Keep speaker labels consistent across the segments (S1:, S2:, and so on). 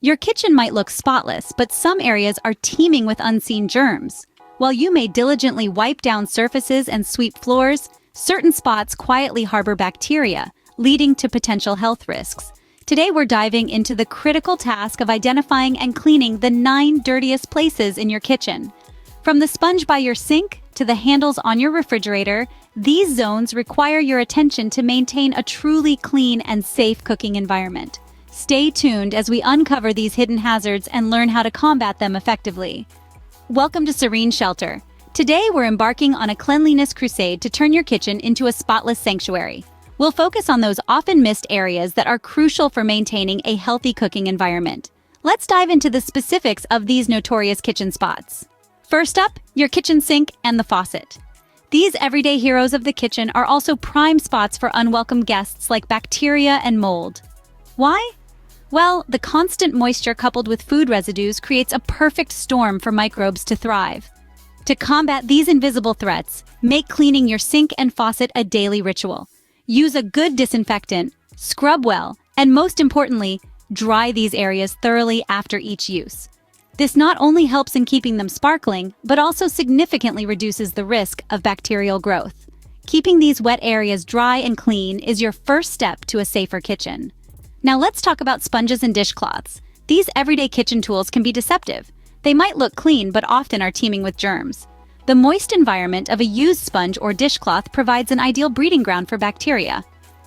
S1: Your kitchen might look spotless, but some areas are teeming with unseen germs. While you may diligently wipe down surfaces and sweep floors, certain spots quietly harbor bacteria, leading to potential health risks. Today we're diving into the critical task of identifying and cleaning the 9 dirtiest places in your kitchen. From the sponge by your sink to the handles on your refrigerator, these zones require your attention to maintain a truly clean and safe cooking environment. Stay tuned as we uncover these hidden hazards and learn how to combat them effectively. Welcome to Serene Shelter. Today we're embarking on a cleanliness crusade to turn your kitchen into a spotless sanctuary. We'll focus on those often missed areas that are crucial for maintaining a healthy cooking environment. Let's dive into the specifics of these notorious kitchen spots. First up, your kitchen sink and the faucet. These everyday heroes of the kitchen are also prime spots for unwelcome guests like bacteria and mold. Why? Well, the constant moisture coupled with food residues creates a perfect storm for microbes to thrive. To combat these invisible threats, make cleaning your sink and faucet a daily ritual. Use a good disinfectant, scrub well, and most importantly, dry these areas thoroughly after each use. This not only helps in keeping them sparkling, but also significantly reduces the risk of bacterial growth. Keeping these wet areas dry and clean is your first step to a safer kitchen. Now let's talk about sponges and dishcloths. These everyday kitchen tools can be deceptive. They might look clean, but often are teeming with germs. The moist environment of a used sponge or dishcloth provides an ideal breeding ground for bacteria.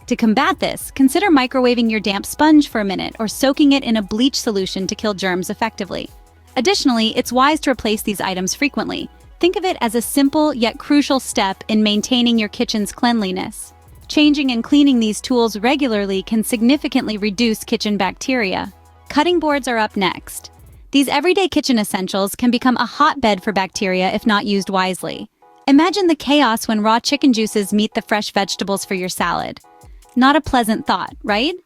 S1: To combat this, consider microwaving your damp sponge for a minute or soaking it in a bleach solution to kill germs effectively. Additionally, it's wise to replace these items frequently. Think of it as a simple yet crucial step in maintaining your kitchen's cleanliness. Changing and cleaning these tools regularly can significantly reduce kitchen bacteria. Cutting boards are up next. These everyday kitchen essentials can become a hotbed for bacteria if not used wisely. Imagine the chaos when raw chicken juices meet the fresh vegetables for your salad. Not a pleasant thought, right?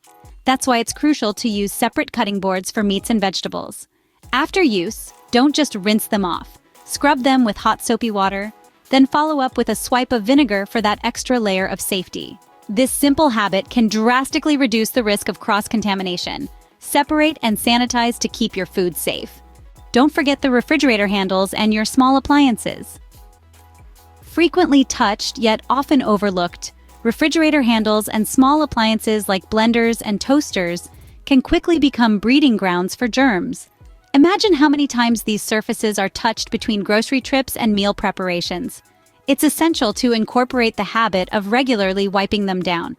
S1: That's why it's crucial to use separate cutting boards for meats and vegetables. After use, don't just rinse them off. Scrub them with hot soapy water, then follow up with a swipe of vinegar for that extra layer of safety. This simple habit can drastically reduce the risk of cross-contamination. Separate and sanitize to keep your food safe. Don't forget the refrigerator handles and your small appliances. Frequently touched yet often overlooked, refrigerator handles and small appliances like blenders and toasters can quickly become breeding grounds for germs. Imagine how many times these surfaces are touched between grocery trips and meal preparations. It's essential to incorporate the habit of regularly wiping them down.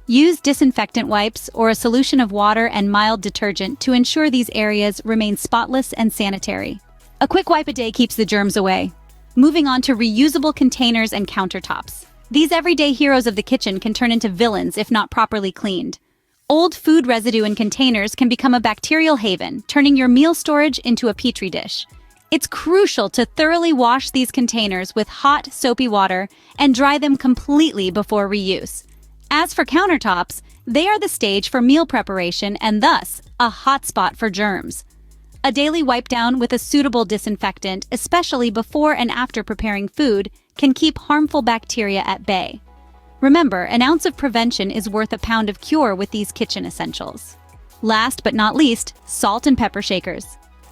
S1: Use disinfectant wipes or a solution of water and mild detergent to ensure these areas remain spotless and sanitary. A quick wipe a day keeps the germs away. Moving on to reusable containers and countertops. These everyday heroes of the kitchen can turn into villains if not properly cleaned. Old food residue in containers can become a bacterial haven, turning your meal storage into a petri dish. It's crucial to thoroughly wash these containers with hot, soapy water and dry them completely before reuse. As for countertops, they are the stage for meal preparation and thus a hotspot for germs. A daily wipe down with a suitable disinfectant, especially before and after preparing food, can keep harmful bacteria at bay. Remember, an ounce of prevention is worth a pound of cure with these kitchen essentials. Last but not least, salt and pepper shakers.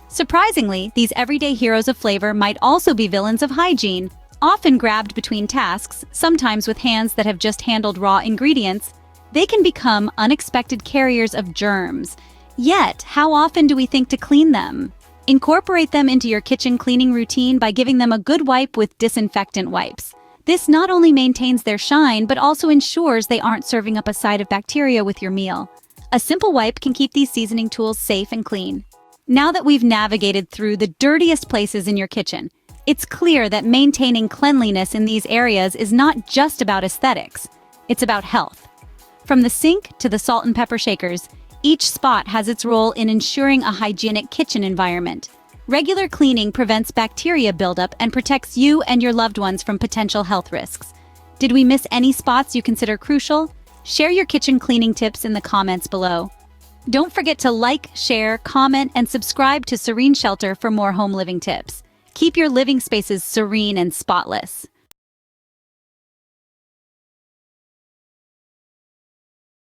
S1: Surprisingly, these everyday heroes of flavor might also be villains of hygiene. Often grabbed between tasks, sometimes with hands that have just handled raw ingredients, they can become unexpected carriers of germs. Yet, how often do we think to clean them? Incorporate them into your kitchen cleaning routine by giving them a good wipe with disinfectant wipes. This not only maintains their shine, but also ensures they aren't serving up a side of bacteria with your meal. A simple wipe can keep these seasoning tools safe and clean. Now that we've navigated through the dirtiest places in your kitchen, it's clear that maintaining cleanliness in these areas is not just about aesthetics, it's about health. From the sink to the salt and pepper shakers, each spot has its role in ensuring a hygienic kitchen environment. Regular cleaning prevents bacteria buildup and protects you and your loved ones from potential health risks. Did we miss any spots you consider crucial? Share your kitchen cleaning tips in the comments below. Don't forget to like, share, comment, and subscribe to Serene Shelter for more home living tips. Keep your living spaces serene and spotless.